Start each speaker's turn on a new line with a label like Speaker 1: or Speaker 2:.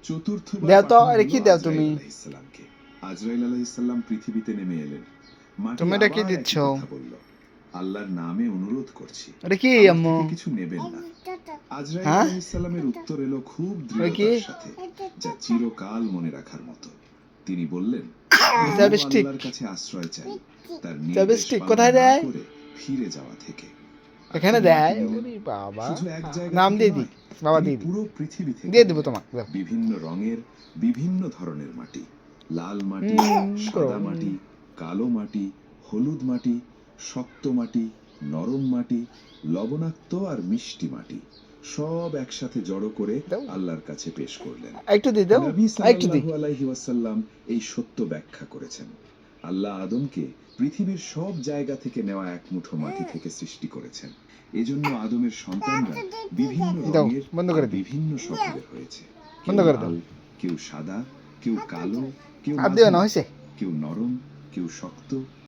Speaker 1: চতুর্থবার
Speaker 2: দাও তো,
Speaker 1: পাঠানো
Speaker 2: আরে কি
Speaker 1: হলো
Speaker 2: দাও
Speaker 1: আজরাইল
Speaker 2: তুমি?
Speaker 1: আলাইহিসসালামকে। আজরাইল আলাইহিসসালাম পৃথিবীতে নেমে এলেন। মাটি
Speaker 2: তুমি এটা কি
Speaker 1: আবার
Speaker 2: দিচ্ছ?
Speaker 1: একই কথা বলল, আল্লাহর নামে অনুরোধ করছি,
Speaker 2: এটা কি
Speaker 1: আমার
Speaker 2: আম্মু?
Speaker 1: থেকে কিছু নেবেন না। আজরাইল
Speaker 2: হ্যাঁ,
Speaker 1: আলাইহিসসালামের উত্তর এলো খুব
Speaker 2: এটা কি?
Speaker 1: দৃঢ়তার সাথে, যা চিরকাল মনে রাখার মতো। তিনি বললেন, আমিও
Speaker 2: চাপস্টিক।
Speaker 1: আল্লাহর কাছে আশ্রয় চাই তার নির্দেশ
Speaker 2: চাপস্টিক
Speaker 1: পালন
Speaker 2: কোথায়
Speaker 1: না
Speaker 2: দেয়?
Speaker 1: করে ফিরে যাওয়া থেকে। আর
Speaker 2: এখানে
Speaker 1: তিনি মাটি
Speaker 2: দেয়?
Speaker 1: নিলেন।
Speaker 2: ওরে বাবা,
Speaker 1: শুধু এক জায়গা
Speaker 2: নাম
Speaker 1: থেকে
Speaker 2: দিয়ে দিই
Speaker 1: নয়,
Speaker 2: বাবা,
Speaker 1: তিনি
Speaker 2: দিয়ে দিই,
Speaker 1: পুরো পৃথিবী থেকে
Speaker 2: দিয়ে দেবো
Speaker 1: নিলেন।
Speaker 2: তোমাকে, দাও।
Speaker 1: বিভিন্ন রঙের, বিভিন্ন ধরনের মাটি, লাল মাটি,
Speaker 2: করো।
Speaker 1: সাদা মাটি, কালো মাটি, হলুদ মাটি, শক্ত মাটি, নরম মাটি, লবণাক্ত আর মিষ্টি মাটি, সব একসাথে জড়ো করে
Speaker 2: দাও,
Speaker 1: আল্লাহর কাছে পেশ করলেন।
Speaker 2: একটু দিয়ে দাও,
Speaker 1: নবী
Speaker 2: একটু দিই।
Speaker 1: সাল্লাল্লাহু আলাইহি ওয়াসাল্লাম এই সত্য ব্যাখ্যা করেছেন। আল্লাহ আদমকে পৃথিবীর সব জায়গা থেকে নেওয়া এক মুঠো মাটি থেকে সৃষ্টি করেছেন। এজন্য আদমের সন্তানরা বিভিন্ন
Speaker 2: দাও,
Speaker 1: রঙের
Speaker 2: বন্ধ
Speaker 1: আর
Speaker 2: করে দিই,
Speaker 1: বিভিন্ন স্বভাবের হয়েছে। কেউ
Speaker 2: বন্ধ করে দাও।
Speaker 1: লাল, কেউ সাদা, কেউ কালো, কেউ
Speaker 2: আর দিও না,
Speaker 1: মাঝারি,
Speaker 2: হয়েছে?
Speaker 1: কেউ নরম, কেউ শক্ত,